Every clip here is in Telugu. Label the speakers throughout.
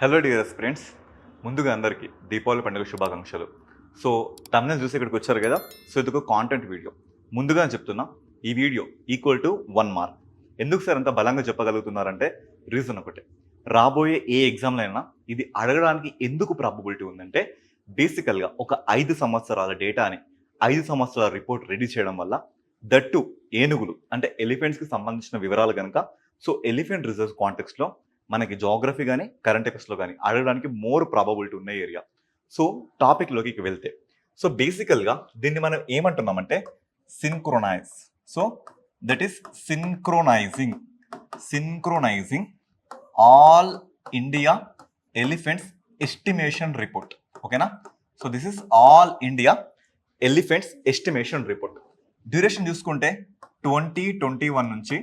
Speaker 1: హలో డియర్ ఫ్రెండ్స్, ముందుగా అందరికీ దీపావళి పండుగ శుభాకాంక్షలు. సో తమ్నెల్ చూసి ఇక్కడికి వచ్చారు కదా. సో ఇది ఒక కాంటెంట్ వీడియో. ముందుగా చెప్తున్నా, ఈ వీడియో ఈక్వల్ టు 1 మార్క్. ఎందుకు సార్ అంత బలంగా చెప్పగలుగుతున్నారంటే రీజన్ ఒకటే. రాబోయే ఏ ఎగ్జామ్లో అయినా ఇది అడగడానికి ఎందుకు ప్రాబబిలిటీ ఉందంటే, బేసికల్గా ఒక 5 సంవత్సరాల డేటాని 5 సంవత్సరాల రిపోర్ట్ రెడీ చేయడం వల్ల, దట్టు ఏనుగులు అంటే ఎలిఫెంట్స్కి సంబంధించిన వివరాలు కనుక, సో ఎలిఫెంట్ రిజర్వ్ కాంటెక్స్లో మనకి జోగ్రఫీ కానీ కరెంట్ అఫైర్స్లో కానీ అడగడానికి మోర్ ప్రాబబిలిటీ ఉన్న ఏరియా. సో టాపిక్లోకి వెళ్తే, సో బేసికల్గా దీన్ని మనం ఏమంటున్నామంటే synchronise. So that is synchronising all India elephants estimation report. ఓకేనా? So this is all India elephants estimation report. Duration చూసుకుంటే 2021 నుంచి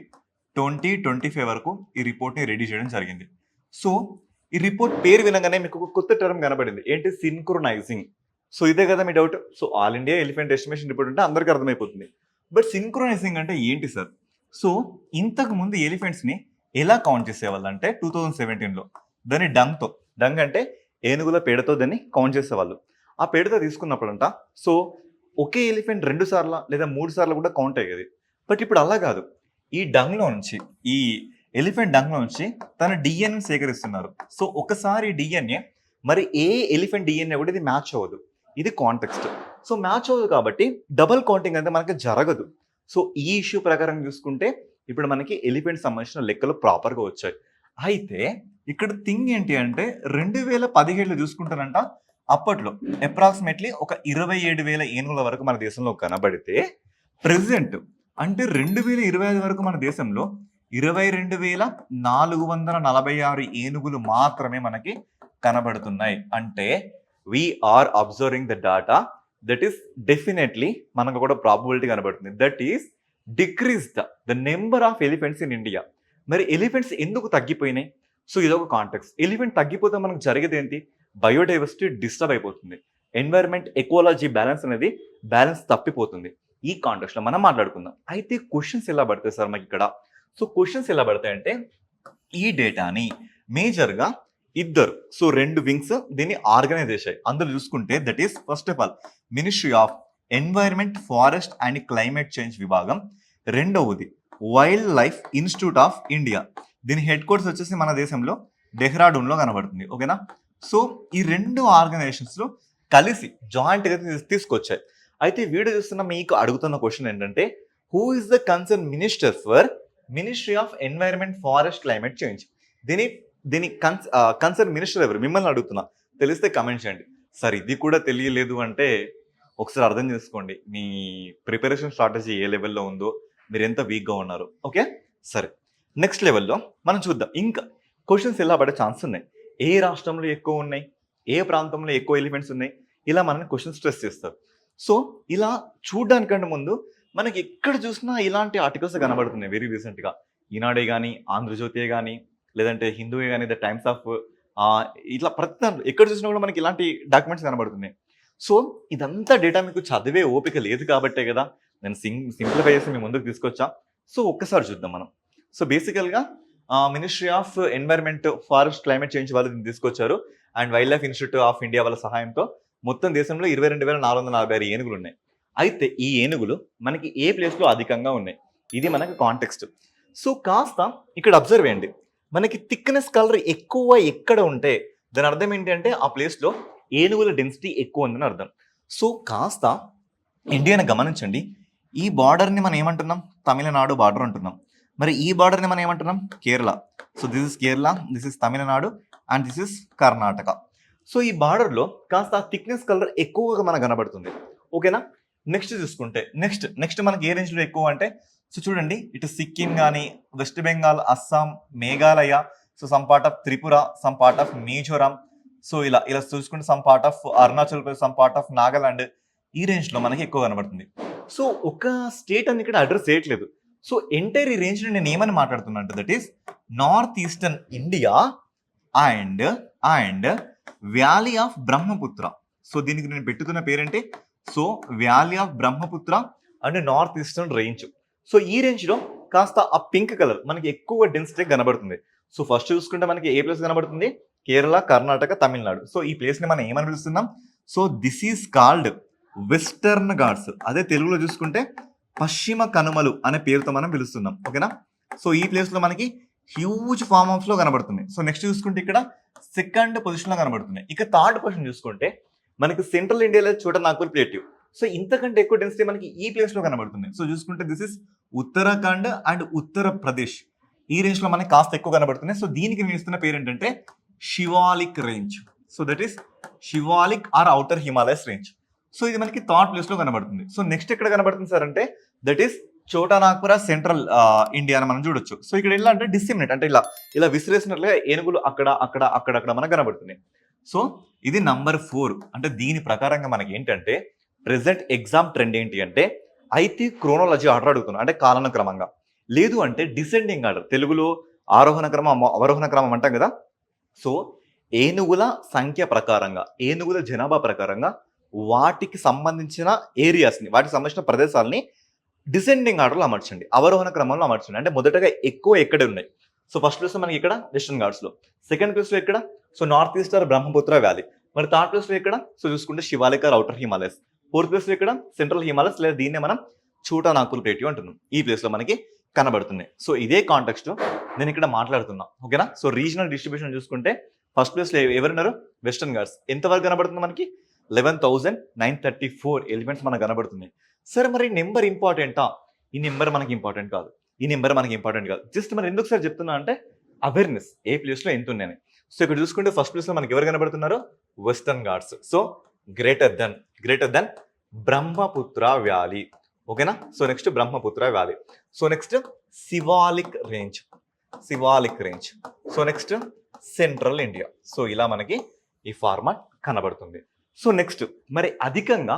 Speaker 1: 2025 వరకు ఈ రిపోర్ట్ని రెడీ చేయడం జరిగింది. సో ఈ రిపోర్ట్ పేరు వినగానే మీకు ఒక కొత్త టర్మ్ కనబడింది. ఏంటి? సింక్రోనైజింగ్. సో ఇదే కదా మీ doubt. So all India elephant estimation report అంటే అందరికీ అర్థమైపోతుంది. బట్ సింక్రోనైజింగ్ అంటే ఏంటి సార్? సో ఇంతకు ముందు ఎలిఫెంట్స్ని ఎలా కౌంట్ చేసేవాళ్ళు అంటే 2017లో దాన్ని డంగ్ అంటే ఏనుగుల పేడతో దాన్ని కౌంట్ చేసేవాళ్ళు. ఆ పేడతో తీసుకున్నప్పుడంట సో ఒకే ఎలిఫెంట్ 2 సార్లు లేదా 3 సార్లు కూడా కౌంట్ అయ్యేది. బట్ ఇప్పుడు అలా కాదు. ఈ ఎలిఫెంట్ డంగ్లో నుంచి తన డిఎన్ఏ సేకరిస్తున్నారు. సో ఒకసారి డిఎన్ఏ మరి ఏ ఎలిఫెంట్ డిఎన్ఏ కూడా ఇది మ్యాచ్ అవ్వదు. ఇది కాంటెక్స్ట్. సో మ్యాచ్ అవ్వదు కాబట్టి డబుల్ కౌంటింగ్ అయితే మనకి జరగదు. సో ఈ ఇష్యూ ప్రకారం చూసుకుంటే ఇప్పుడు మనకి ఎలిఫెంట్ సంబంధించిన లెక్కలు ప్రాపర్గా వచ్చాయి. అయితే ఇక్కడ థింగ్ ఏంటి అంటే 2017లో చూసుకుంటారంట, అప్పట్లో అప్రాక్సిమేట్లీ ఒక 27,000 ఏనుగుల వరకు మన దేశంలో కనబడితే, ప్రెసెంట్ అంటే 2025 వరకు మన దేశంలో 22,446 ఏనుగులు మాత్రమే మనకి కనబడుతున్నాయి. అంటే we're observing the data that is definitely మనకు కూడా ప్రాబబిలిటీ కనబడుతుంది. That is decrease the number of elephants in India. మరి ఎలిఫెంట్స్ ఎందుకు తగ్గిపోయినాయి? సో ఇదొక కాంటెక్స్ట్. ఎలిఫెంట్ తగ్గిపోతే మనకు జరిగేది ఏంటి? బయోడైవర్సిటీ డిస్టర్బ్ అయిపోతుంది. ఎన్వైరన్మెంట్ ఎకోలాజీ బ్యాలెన్స్ తప్పిపోతుంది. ఈ కాంటెక్స్ట్లో మనం మాట్లాడుకుందాం. అయితే క్వశ్చన్స్ ఎలా పడతాయి సార్ మాకు ఇక్కడ? సో క్వశ్చన్స్ ఎలా పడతాయంటే, ఈ డేటాని మేజర్గా ఇద్దరు, సో 2 వింగ్స్ దీన్ని ఆర్గనైజ్ చేశాయి. అందులో చూసుకుంటే that is first of all ministry of environment, forest and climate change విభాగం. రెండవది wild life institute of India. దీని హెడ్ క్వార్టర్స్ వచ్చేసి మన దేశంలో డెహ్రాడూన్లో కనబడుతుంది. ఓకేనా? సో ఈ 2 ఆర్గనైజేషన్స్లో కలిసి జాయింట్గా తీసుకొచ్చాయి. అయితే వీడియో చూస్తున్న మీకు అడుగుతున్న క్వశ్చన్ ఏంటంటే, who is the concern minister for ministry of environment, forest, climate change? దీని కన్సర్న్ మినిస్టర్ ఎవరు? మిమ్మల్ని అడుగుతున్నా. తెలిస్తే కమెంట్ చేయండి. సార్ ఇది కూడా తెలియలేదు అంటే ఒకసారి అర్థం చేసుకోండి మీ ప్రిపరేషన్ స్ట్రాటజీ ఏ లెవెల్లో ఉందో, మీరు ఎంత వీక్గా ఉన్నారు. ఓకే, సరే. నెక్స్ట్ లెవెల్లో మనం చూద్దాం. ఇంకా క్వశ్చన్స్ ఎలా పడే ఛాన్స్ ఉన్నాయి. ఏ రాష్ట్రంలో ఎక్కువ ఉన్నాయి, ఏ ప్రాంతంలో ఎక్కువ ఎలిఫెంట్స్ ఉన్నాయి, ఇలా మనల్ని క్వశ్చన్ స్ట్రెస్ చేస్తారు. సో ఇలా చూడడానికంటే ముందు మనకి ఎక్కడ చూసినా ఇలాంటి ఆర్టికల్స్ కనబడుతున్నాయి వెరీ రీసెంట్గా. ఈనాడే కానీ, ఆంధ్రజ్యోతి కానీ, లేదంటే హిందూయే కానీ, ద టైమ్స్ ఆఫ్, ఇట్లా ప్రతి ఎక్కడ చూసినా కూడా మనకి ఇలాంటి డాక్యుమెంట్స్ కనబడుతున్నాయి. సో ఇదంతా డేటా మీకు చదివే ఓపిక లేదు కాబట్టే కదా నేను సింప్లిఫై చేసి మీ ముందుకు తీసుకొచ్చా. సో ఒక్కసారి చూద్దాం మనం. సో బేసికల్గా ministry of environment, forest, climate change వాళ్ళు దీన్ని తీసుకొచ్చారు. And wild life institute of India వాళ్ళ సహాయంతో మొత్తం దేశంలో 22,446 ఏనుగులు ఉన్నాయి. అయితే ఈ ఏనుగులు మనకి ఏ ప్లేస్లో అధికంగా ఉన్నాయి, ఇది మనకి కాంటెక్స్ట్. సో కాస్త ఇక్కడ అబ్జర్వ్ చేయండి. మనకి థిక్నెస్ కలర్ ఎక్కువ ఎక్కడ ఉంటే దాని అర్థం ఏంటి అంటే ఆ ప్లేస్లో ఏనుగుల డెన్సిటీ ఎక్కువ ఉందని అర్థం. సో కాస్త ఇండియాని గమనించండి. ఈ బార్డర్ని మనం ఏమంటున్నాం? తమిళనాడు బార్డర్ అంటున్నాం. మరి ఈ బార్డర్ని మనం ఏమంటున్నాం? Kerala. So this is Kerala, this is Tamil Nadu and this is Karnataka. So ఈ బార్డర్లో కాస్త థిక్నెస్ కలర్ ఎక్కువగా మనకు కనబడుతుంది. ఓకేనా? నెక్స్ట్ చూసుకుంటే నెక్స్ట్ మనకి ఏ రేంజ్లో ఎక్కువ అంటే, సో చూడండి, ఇటు సిక్కిం కానీ, west Bengal, Assam, Meghalaya, so some part of Tripura, some part of Mizoram, so ఇలా చూసుకుంటే some part of Arunachal Pradesh, some part of Nagaland, ఈ రేంజ్లో మనకి ఎక్కువ కనబడుతుంది. సో ఒక స్టేట్ అని ఇక్కడ అడ్రస్ చేయట్లేదు. సో ఎంటైర్ ఈ రేంజ్లో నేను ఏమని మాట్లాడుతున్నా అంటే that is north eastern India and valley of Brahmaputra. So దీనికి నేను పెట్టుతున్న పేరేంటి? So valley of Brahmaputra and north eastern range. So ఈ రేంజ్లో కాస్త ఆ పింక్ కలర్ మనకి ఎక్కువ డెన్సిటీ కనబడుతుంది. సో ఫస్ట్ చూసుకుంటే మనకి ఏ ప్లేస్ కనబడుతుంది? కేరళ, కర్ణాటక, తమిళనాడు. సో ఈ ప్లేస్ ని మనం ఏమని పిలుస్తున్నాం? So this is called Western Ghats. అదే తెలుగులో చూసుకుంటే పశ్చిమ కనుమలు అనే పేరుతో మనం పిలుస్తున్నాం. ఓకేనా? సో ఈ ప్లేస్ లో మనకి హ్యూజ్ ఫామ్ హౌస్ లో కనబడుతుంది. సో నెక్స్ట్ చూసుకుంటే ఇక్కడ సెకండ్ పొజిషన్ లో కనబడుతుంది. ఇక థర్డ్ పొజిషన్ చూసుకుంటే మనకి సెంట్రల్ ఇండియాలో చోట నాగ్పూర్ ప్లేట్యూ. సో ఇంతకంటే ఎక్కువ డెన్సిటీ మనకి ఈ ప్లేస్ లో కనబడుతుంది. సో చూసుకుంటే this is Uttarakhand and Uttar Pradesh. ఈ రేంజ్ లో మనకి కాస్త ఎక్కువ కనబడుతుంది. సో దీనికి నేను ఇస్తున్న పేరు ఏంటంటే Shivalik range. So that is Shivalik or outer Himalayas range. So ఇది మనకి థర్డ్ ప్లేస్ లో కనబడుతుంది. సో నెక్స్ట్ ఎక్కడ కనబడుతుంది సార్ అంటే దట్ ఈస్ చోటా నాగ్పుర సెంట్రల్ ఇండియా అని మనం చూడొచ్చు. సో ఇక్కడ ఎలా అంటే డిస్సిమినేట్ అంటే ఇలా ఇలా విసిరేసినట్లుగా ఏనుగులు అక్కడ అక్కడ అక్కడక్కడ మనకు కనబడుతున్నాయి. సో ఇది నంబర్ 4. అంటే దీని ప్రకారంగా మనకి ఏంటంటే ప్రెసెంట్ ఎగ్జామ్ ట్రెండ్ ఏంటి అంటే అయితే క్రోనాలజీ ఆర్డర్ అడుగుతున్నాం, అంటే కాలానుక్రమంగా. లేదు అంటే డిసెండింగ్ ఆర్డర్, తెలుగులో ఆరోహణ క్రమం అవరోహణ క్రమం అంటాం కదా. సో ఏనుగుల సంఖ్య ప్రకారంగా, ఏనుగుల జనాభా ప్రకారంగా వాటికి సంబంధించిన ఏరియాస్ని, వాటికి సంబంధించిన ప్రదేశాలని డిసెండింగ్ ఆర్డర్లో అమర్చండి, అవరోహణ క్రమంలో అమర్చండి. అంటే మొదటగా ఎక్కువ ఎక్కడే ఉన్నాయి. సో ఫస్ట్ ప్లేస్ మనకి ఇక్కడ వెస్టర్న్ ఘాట్స్లో, సెకండ్ ప్లేస్లో ఎక్కడ? So north east or Brahmaputra valley. మరి థర్డ్ ప్లేస్లో ఎక్కడ? సో చూసుకుంటే Shivalik or outer Himalayas. Fourth ప్లేస్లో ఎక్కడ? సెంట్రల్ హిమాలయస్, లేదా దీన్నే మనం చోటా నాగ్పూర్ ప్లేట్యూ అంటున్నాం. ఈ ప్లేస్లో మనకి కనబడుతుంది. సో ఇదే కాంటెక్స్ట్ నేను ఇక్కడ మాట్లాడుతున్నా. ఓకేనా? సో రీజనల్ డిస్ట్రిబ్యూషన్ చూసుకుంటే ఫస్ట్ ప్లేస్లో ఎవరున్నారు? వెస్టర్న్ ఘాట్స్. ఎంతవరకు కనబడుతుంది మనకి? 11,934 ఎలిమెంట్స్ మనకు కనబడుతుంది. సరే మరి నెంబర్ ఇంపార్టెంటా? ఈ నెంబర్ మనకి ఇంపార్టెంట్ కాదు, ఈ నెంబర్ మనకి ఇంపార్టెంట్ కాదు. జస్ట్ మరి ఎందుకు సార్ చెప్తున్నా అంటే అవేర్నెస్, ఏ ప్లేస్లో ఎంత ఉన్నాయని. సో ఇక్కడ చూసుకుంటే ఫస్ట్ ప్లేస్లో మనకి ఎవరు కనబడుతున్నారు? Western Ghats. So greater than Brahmaputra valley. ఓకేనా? So next Brahmaputra valley. So next Shivalik range. So next central India. So ఇలా మనకి ఈ ఫార్మాట్ కనబడుతుంది. సో నెక్స్ట్ మరి అధికంగా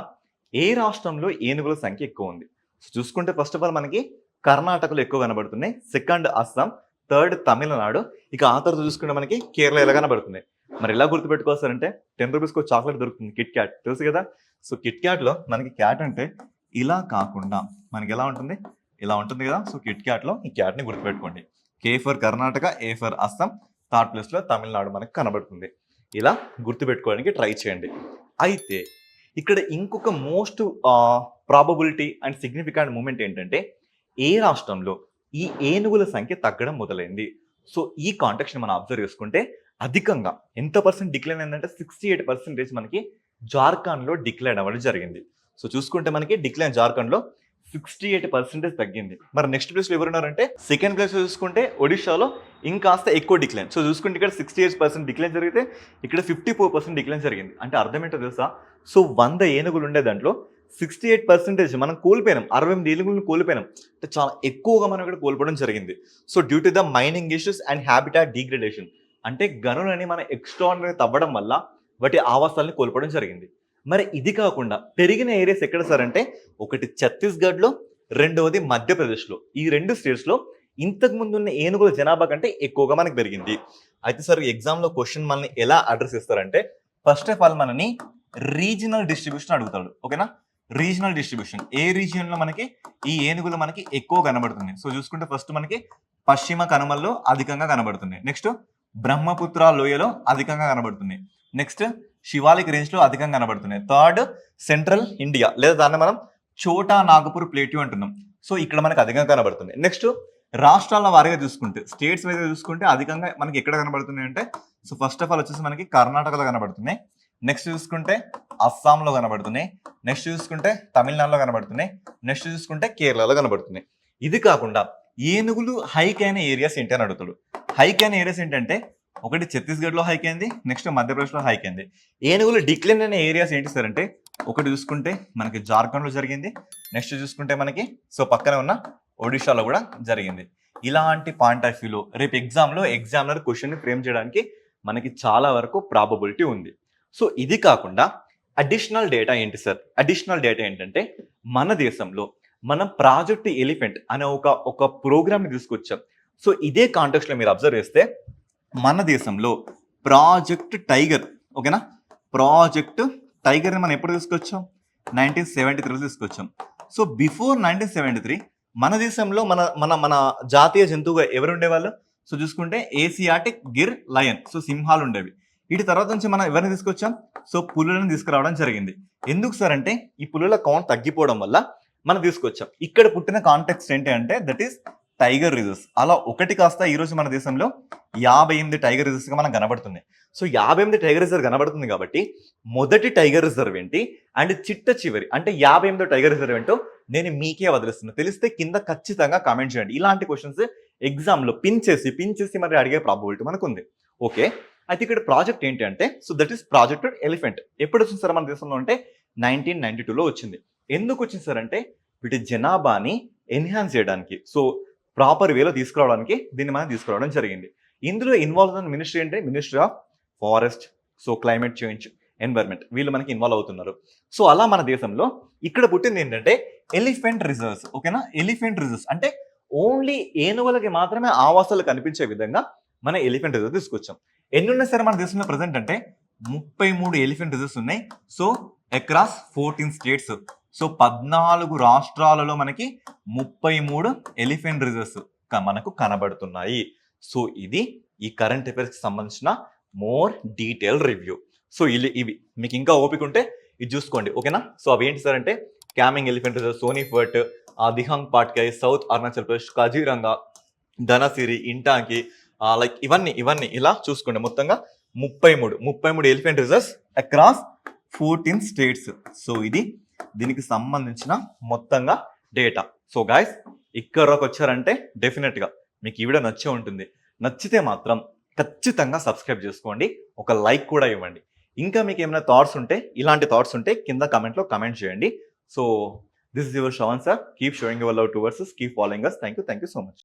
Speaker 1: ఏ రాష్ట్రంలో ఏనుగుల సంఖ్య ఎక్కువ ఉంది? సో చూసుకుంటే ఫస్ట్ ఆఫ్ ఆల్ మనకి కర్ణాటకలో ఎక్కువ కనబడుతున్నాయి, సెకండ్ అస్సాం, థర్డ్ తమిళనాడు, ఇక ఆ తర్వాత చూసుకుంటే మనకి కేరళ ఎలా కనబడుతుంది. మరి ఎలా గుర్తుపెట్టుకోవాలంటే 10 రూపీస్కి ఒక చాక్లెట్ దొరుకుతుంది, కిట్ క్యాట్, తెలుసు కదా. సో కిట్ క్యాట్లో మనకి క్యాట్ అంటే ఇలా కాకుండా మనకి ఎలా ఉంటుంది? ఇలా ఉంటుంది కదా. సో కిట్ క్యాట్లో ఈ క్యాట్ని గుర్తుపెట్టుకోండి. K for Karnataka, A for Assam, third ప్లేస్లో తమిళనాడు మనకి కనబడుతుంది. ఇలా గుర్తుపెట్టుకోవడానికి ట్రై చేయండి. అయితే ఇక్కడ ఇంకొక most probability and significant moment ఏంటంటే ఏ రాష్ట్రంలో ఈ ఏనుగుల సంఖ్య తగ్గడం మొదలైంది. సో ఈ కాంటెక్స్ని మనం అబ్జర్వ్ చేసుకుంటే అధికంగా ఎంత పర్సెంట్ డిక్లైన్ అయిందంటే 68% మనకి జార్ఖండ్లో డిక్లైన్ అవ్వడం జరిగింది. సో చూసుకుంటే మనకి డిక్లైన్ జార్ఖండ్లో 68% తగ్గింది. మరి నెక్స్ట్ ప్లేస్లో ఎవరున్నారంటే సెకండ్ ప్లేస్లో చూసుకుంటే ఒడిశాలో ఇంకాస్త ఎక్కువ డిక్లైన్. సో చూసుకుంటే ఇక్కడ 68% డిక్లైన్ జరిగితే ఇక్కడ 54% డిక్లైన్ జరిగింది. అంటే అర్థం ఏంటో తెలుసా? సో 100 ఏనుగులు ఉండే దాంట్లో 68% మనం కోల్పోయినాం, 68 ఏనుగులను కోల్పోయినాం. అంటే చాలా ఎక్కువగా మనం ఇక్కడ కోల్పోవడం జరిగింది. So due to the mining issues and habitat degradation, అంటే గనులని మనం ఎక్స్ట్రాడినరీ తవ్వడం వల్ల వాటి ఆవాసాలని కోల్పోవడం జరిగింది. మరి ఇది కాకుండా పెరిగిన ఏరియాస్ ఎక్కడ సార్ అంటే ఒకటి ఛత్తీస్గఢ్లో, రెండవది మధ్యప్రదేశ్లో. ఈ 2 స్టేట్స్లో ఇంతకు ముందు ఉన్న ఏనుగుల జనాభా కంటే ఎక్కువగా మనకి పెరిగింది. అయితే సార్ ఎగ్జామ్లో క్వశ్చన్ మనల్ని ఎలా అడ్రస్ చేస్తారంటే ఫస్ట్ ఆఫ్ ఆల్ మనని రీజనల్ డిస్ట్రిబ్యూషన్ అడుగుతాడు. ఓకేనా? రీజనల్ డిస్ట్రిబ్యూషన్, ఏ రీజియన్లో మనకి ఈ ఏనుగులు మనకి ఎక్కువ కనబడుతుంది. సో చూసుకుంటే ఫస్ట్ మనకి పశ్చిమ కనుమల్లో అధికంగా కనబడుతుంది, నెక్స్ట్ బ్రహ్మపుత్ర లోయలో అధికంగా కనబడుతుంది, నెక్స్ట్ శివాలిక్ రేంజ్ లో అధికంగా కనబడుతున్నాయి, థర్డ్ సెంట్రల్ ఇండియా లేదా దాన్ని మనం చోటా నాగపూర్ ప్లేట్యూ అంటున్నాం. సో ఇక్కడ మనకి అధికంగా కనబడుతుంది. నెక్స్ట్ రాష్ట్రాల వారీగా చూసుకుంటే, స్టేట్స్ వైజ్గా చూసుకుంటే అధికంగా మనకి ఎక్కడ కనబడుతున్నాయి అంటే సో ఫస్ట్ ఆఫ్ ఆల్ వచ్చేసి మనకి కర్ణాటకలో కనబడుతున్నాయి, నెక్స్ట్ చూసుకుంటే అస్సాంలో కనబడుతున్నాయి, నెక్స్ట్ చూసుకుంటే తమిళనాడులో కనబడుతున్నాయి, నెక్స్ట్ చూసుకుంటే కేరళలో కనబడుతున్నాయి. ఇది కాకుండా ఏనుగులు హైక్ అయిన ఏరియాస్ ఏంటి అని అడుగుతాడు. హైక్ అయిన ఏరియాస్ ఏంటంటే ఒకటి ఛత్తీస్గఢ్లో హైక్ అయింది, నెక్స్ట్ మధ్యప్రదేశ్లో హైక్ అయింది. ఏనుగులు డిక్లైన్ అయిన ఏరియాస్ ఏంటి సార్ అంటే ఒకటి చూసుకుంటే మనకి జార్ఖండ్లో జరిగింది, నెక్స్ట్ చూసుకుంటే మనకి సో పక్కనే ఉన్న ఒడిశాలో కూడా జరిగింది. ఇలాంటి పాయింట్ ఆఫ్ వ్యూలో రేపు ఎగ్జామ్లో ఎగ్జామినర్ క్వశ్చన్ని ఫ్రేమ్ చేయడానికి మనకి చాలా వరకు ప్రాబబిలిటీ ఉంది. సో ఇది కాకుండా అడిషనల్ డేటా ఏంటి సార్? అడిషనల్ డేటా ఏంటంటే మన దేశంలో మనం ప్రాజెక్ట్ ఎలిఫెంట్ అనే ఒక ప్రోగ్రామ్ని తీసుకొచ్చాం. సో ఇదే కాంటెక్స్లో మీరు అబ్జర్వ్ చేస్తే మన దేశంలో ప్రాజెక్ట్ టైగర్, ఓకేనా, ప్రాజెక్ట్ టైగర్ని మనం ఎప్పుడు తీసుకొచ్చాం? 1973 తీసుకొచ్చాం. సో బిఫోర్ 1973 మన దేశంలో మన మన మన జాతీయ జంతువుగా ఎవరు ఉండేవాళ్ళు? సో చూసుకుంటే ఏసియాటిక్ గిర్ లయన్, సో సింహాలు ఉండేవి. వీటి తర్వాత నుంచి మనం ఎవరిని తీసుకొచ్చాం, సో పులులను తీసుకురావడం జరిగింది. ఎందుకు సార్ అంటే ఈ పులుల కౌంట్ తగ్గిపోవడం వల్ల మనం తీసుకొచ్చాం. ఇక్కడ పుట్టిన కాంటెక్స్ట్ ఏంటి అంటే దట్ ఈస్ టైగర్ రిజర్వ్స్. అలా ఒకటి కాస్త ఈ రోజు మన దేశంలో 58 టైగర్ రిజర్వ్స్ గా మనకు కనబడుతుంది. సో 58 టైగర్ రిజర్వ్ కనబడుతుంది కాబట్టి మొదటి టైగర్ రిజర్వ్ ఏంటి అండ్ చిట్ట చివరి అంటే 58 టైగర్ రిజర్వ్ ఏంటో నేను మీకే వదిలిస్తున్నాను. తెలిస్తే కింద ఖచ్చితంగా కామెంట్ చేయండి. ఇలాంటి క్వశ్చన్స్ ఎగ్జామ్ లో పిన్ చేసి మరి అడిగే ప్రాబబిలిటీ మనకు ఉంది. ఓకే, అయితే ఇక్కడ ప్రాజెక్ట్ ఏంటి అంటే so that is projected elephant. ఎప్పుడు వచ్చింది సార్ మన దేశంలో అంటే 1992లో వచ్చింది. ఎందుకు వచ్చింది సార్ అంటే వీటి జనాభాని ఎన్హాన్స్ చేయడానికి, సో ప్రాపర్ వేలో తీసుకురావడానికి దీన్ని మనం తీసుకురావడం జరిగింది. ఇందులో ఇన్వాల్వ్ అయిన మినిస్ట్రీ ఏంటి, ministry of forest, so climate change, environment, వీళ్ళు మనకి ఇన్వాల్వ్ అవుతున్నారు. సో అలా మన దేశంలో ఇక్కడ పుట్టింది ఏంటంటే ఎలిఫెంట్ రిజర్వ్స్. ఓకేనా, ఎలిఫెంట్ రిజర్వ్స్ అంటే ఓన్లీ ఏనుగులకి మాత్రమే ఆవాసాలు కనిపించే విధంగా మన ఎలిఫెంట్ రిజర్వ్ తీసుకొచ్చాం. ఎన్ని ఉన్నాయి సార్ మన దేశంలో ప్రెసెంట్ అంటే 33 ఎలిఫెంట్ రిజర్వ్స్ ఉన్నాయి. సో అక్రాస్ 14 స్టేట్స్, సో 14 రాష్ట్రాలలో మనకి 33 ఎలిఫెంట్ రిజర్వ్స్ మనకు కనబడుతున్నాయి. సో ఇది ఈ కరెంట్ అఫైర్స్ కి సంబంధించిన మోర్ డీటెయిల్ రివ్యూ. సో ఇవి మీకు ఇంకా ఓపిక ఉంటే ఇది చూసుకోండి. ఓకేనా, సో అవి ఏంటి సార్ అంటే Kameng elephant reserve, Sonitpur, Dihing Patkai, south Arunachal Pradesh, Kaziranga, Dhansiri, Intanki, like ఇవన్నీ ఇలా చూసుకోండి. మొత్తంగా 33 elephant reserves across 14 states. So ఇది దీనికి సంబంధించిన మొత్తంగా డేటా. సో గైస్ ఇక్కడకి వచ్చారంటే డెఫినెట్ గా మీకు ఈ వీడియో నచ్చే ఉంటుంది. నచ్చితే మాత్రం ఖచ్చితంగా సబ్స్క్రైబ్ చేసుకోండి, ఒక లైక్ కూడా ఇవ్వండి. ఇంకా మీకు ఏమైనా థాట్స్ ఉంటే, ఇలాంటి థాట్స్ ఉంటే కింద కమెంట్లో కమెంట్ చేయండి. So this is your Shravan sir. Keep showing your love towards us, keep following us. Thank you so much.